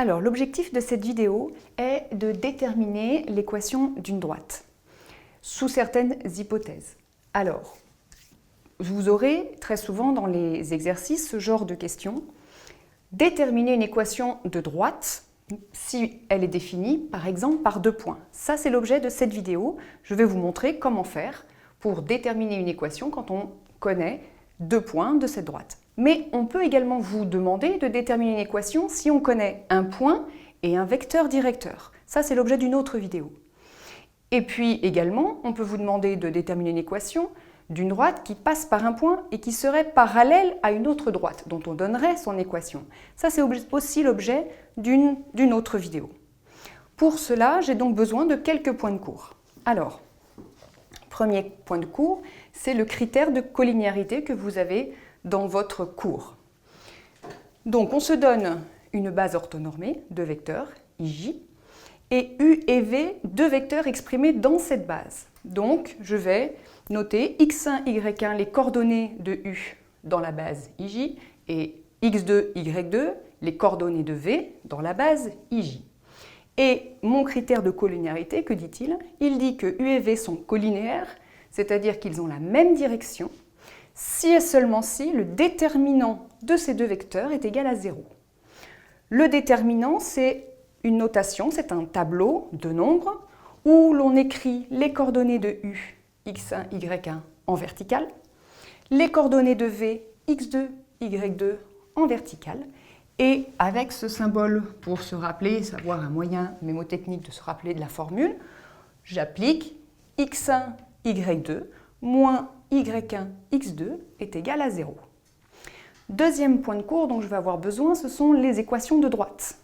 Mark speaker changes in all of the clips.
Speaker 1: Alors, l'objectif de cette vidéo est de déterminer l'équation d'une droite, sous certaines hypothèses. Alors, vous aurez très souvent dans les exercices ce genre de questions. Déterminer une équation de droite, si elle est définie, par exemple, par 2 points. Ça, c'est l'objet de cette vidéo. Je vais vous montrer comment faire pour déterminer une équation quand on connaît 2 points de cette droite. Mais on peut également vous demander de déterminer une équation si on connaît un point et un vecteur directeur. Ça, c'est l'objet d'une autre vidéo. Et puis également, on peut vous demander de déterminer une équation d'une droite qui passe par un point et qui serait parallèle à une autre droite, dont on donnerait son équation. Ça, c'est aussi l'objet d'une autre vidéo. Pour cela, j'ai donc besoin de quelques points de cours. Alors, premier point de cours, c'est le critère de collinéarité que vous avez dans votre cours. Donc, on se donne une base orthonormée, 2 vecteurs, IJ, et U et V, 2 vecteurs exprimés dans cette base. Donc, je vais noter x1, y1, les coordonnées de U dans la base IJ, et x2, y2, les coordonnées de V dans la base IJ. Et mon critère de collinéarité, que dit-il? Il dit que U et V sont collinéaires, c'est-à-dire qu'ils ont la même direction, si et seulement si le déterminant de ces 2 vecteurs est égal à 0. Le déterminant, c'est une notation, c'est un tableau de nombres où l'on écrit les coordonnées de U, x1, y1 en vertical, les coordonnées de V, x2, y2 en vertical, et avec ce symbole pour se rappeler, savoir un moyen mémotechnique de se rappeler de la formule, j'applique x1, y2 moins y1, x2 est égal à 0. Deuxième point de cours dont je vais avoir besoin, ce sont les équations de droite.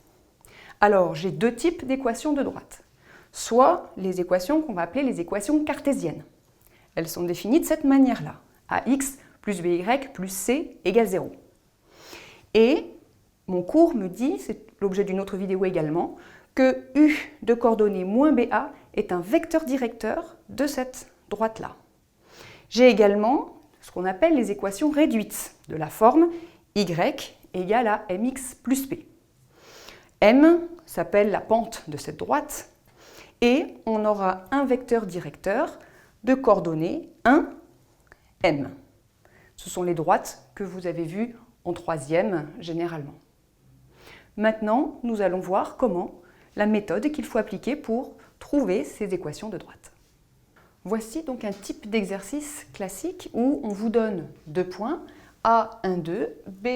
Speaker 1: Alors, j'ai 2 types d'équations de droite. Soit les équations qu'on va appeler les équations cartésiennes. Elles sont définies de cette manière-là. Ax plus by plus c égale 0. Et mon cours me dit, c'est l'objet d'une autre vidéo également, que U de coordonnées moins BA est un vecteur directeur de cette droite-là. J'ai également ce qu'on appelle les équations réduites, de la forme y égale à mx plus p. M s'appelle la pente de cette droite, et on aura un vecteur directeur de coordonnées 1, m. Ce sont les droites que vous avez vues en 3e généralement. Maintenant, nous allons voir comment la méthode qu'il faut appliquer pour trouver ces équations de droite. Voici donc un type d'exercice classique où on vous donne 2 points, A, 1, 2, B,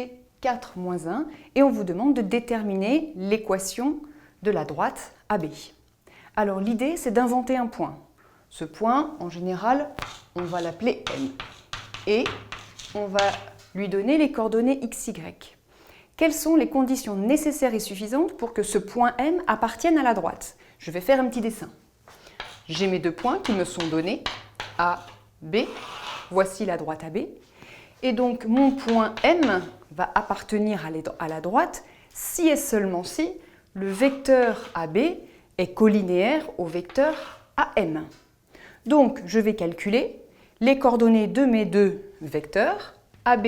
Speaker 1: 4, moins 1, et on vous demande de déterminer l'équation de la droite AB. Alors l'idée, c'est d'inventer un point. Ce point, en général, on va l'appeler M. Et on va lui donner les coordonnées x, y. Quelles sont les conditions nécessaires et suffisantes pour que ce point M appartienne à la droite? Je vais faire un petit dessin. J'ai mes 2 points qui me sont donnés, A, B. Voici la droite AB. Et donc, mon point M va appartenir à la droite si et seulement si le vecteur AB est collinéaire au vecteur AM. Donc, je vais calculer les coordonnées de mes 2 vecteurs, AB,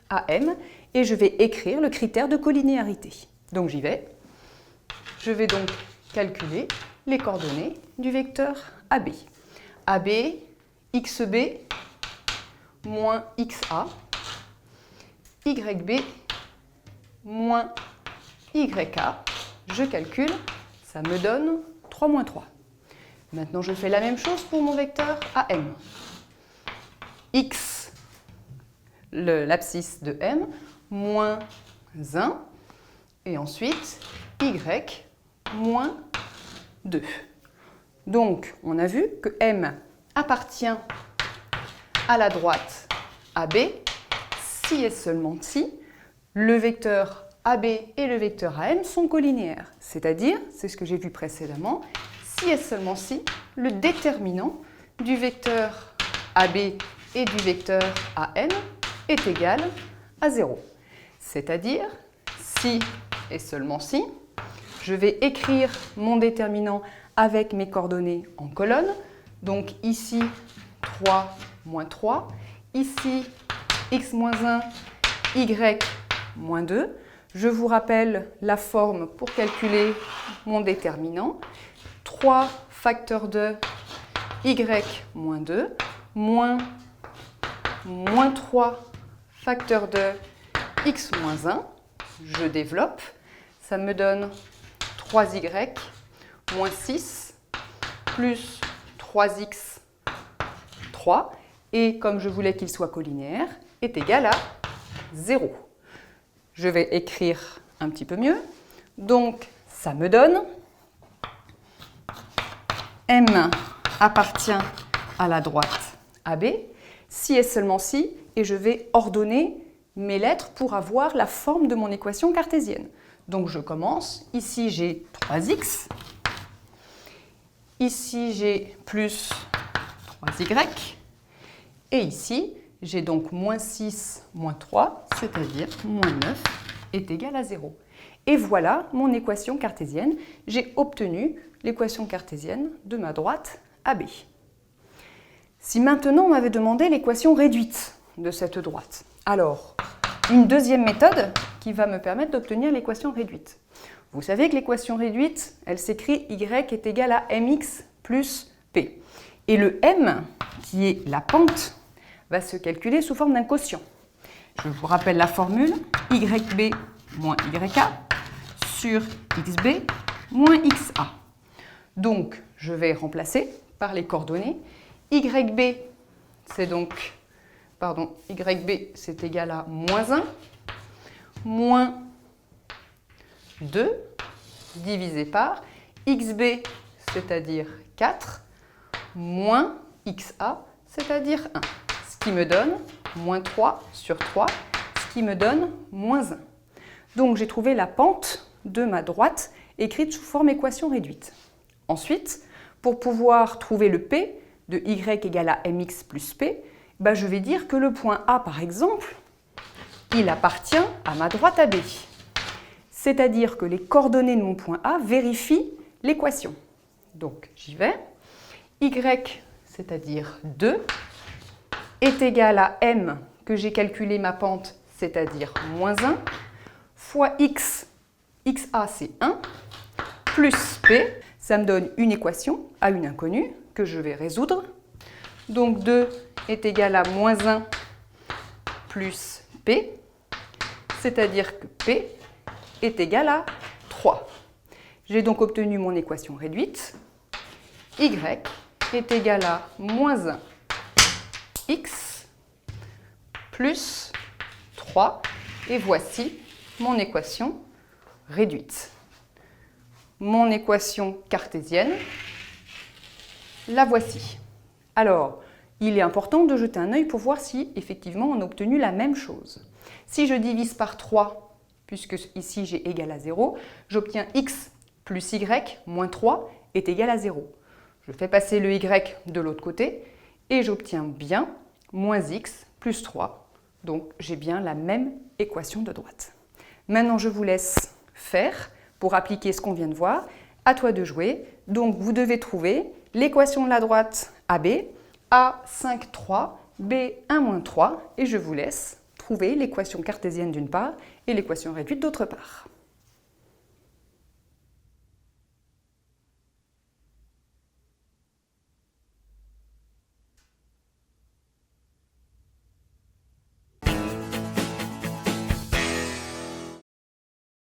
Speaker 1: AM, et je vais écrire le critère de collinéarité. Donc, j'y vais. Je vais donc calculer les coordonnées du vecteur AB. AB, XB, moins XA, YB, moins YA. Je calcule, ça me donne 3 moins 3. Maintenant, je fais la même chose pour mon vecteur AM. X, l'abscisse de M, moins 1, et ensuite Y, moins 2. Donc, on a vu que M appartient à la droite AB si et seulement si le vecteur AB et le vecteur AM sont collinéaires. C'est-à-dire, c'est ce que j'ai vu précédemment, si et seulement si le déterminant du vecteur AB et du vecteur AM est égal à 0. C'est-à-dire, si et seulement si, je vais écrire mon déterminant avec mes coordonnées en colonne. Donc ici, 3 moins 3. Ici, x moins 1, y moins 2. Je vous rappelle la forme pour calculer mon déterminant. 3 facteur de y moins 2 moins 3 facteur de x moins 1. Je développe. Ça me donne 3y moins 6 plus 3x 3. Et comme je voulais qu'il soit collinéaire, est égal à 0. Je vais écrire un petit peu mieux. Donc, ça me donne M appartient à la droite AB, si et seulement si, et je vais ordonner mes lettres pour avoir la forme de mon équation cartésienne. Donc, je commence. Ici, j'ai 3x. Ici, j'ai plus 3y. Et ici, j'ai donc moins 6 moins 3, c'est-à-dire moins 9, est égal à 0. Et voilà mon équation cartésienne. J'ai obtenu l'équation cartésienne de ma droite AB. Si maintenant on m'avait demandé l'équation réduite de cette droite, alors une deuxième méthode qui va me permettre d'obtenir l'équation réduite. Vous savez que l'équation réduite, elle s'écrit y est égal à mx plus p. Et le m, qui est la pente, va se calculer sous forme d'un quotient. Je vous rappelle la formule yb moins yk sur xb moins xa. Donc, je vais remplacer par les coordonnées. Yb, c'est donc, yb, c'est égal à moins 1, moins 2, divisé par xb, c'est-à-dire 4, moins xa, c'est-à-dire 1. Ce qui me donne moins 3 sur 3, ce qui me donne moins 1. Donc, j'ai trouvé la pente de ma droite écrite sous forme équation réduite. Ensuite, pour pouvoir trouver le P de y égale à mx plus p, je vais dire que le point A, par exemple, il appartient à ma droite AB. C'est-à-dire que les coordonnées de mon point A vérifient l'équation. Donc, j'y vais. Y, c'est-à-dire 2, est égal à m, que j'ai calculé ma pente, c'est-à-dire moins 1, fois x, xa c'est 1, plus p, ça me donne une équation à une inconnue que je vais résoudre. Donc 2 est égal à moins 1 plus p, c'est-à-dire que p est égal à 3. J'ai donc obtenu mon équation réduite. Y est égal à moins 1 x plus 3. Et voici mon équation réduite. Mon équation cartésienne, la voici. Alors, il est important de jeter un œil pour voir si effectivement on a obtenu la même chose. Si je divise par 3, puisque ici j'ai égal à 0, j'obtiens x plus y moins 3 est égal à 0. Je fais passer le y de l'autre côté et j'obtiens bien moins x plus 3. Donc j'ai bien la même équation de droite. Maintenant je vous laisse faire pour appliquer ce qu'on vient de voir. À toi de jouer. Donc vous devez trouver l'équation de la droite AB, A5, 3, B1, 3, et je vous laisse trouver l'équation cartésienne d'une part et l'équation réduite d'autre part.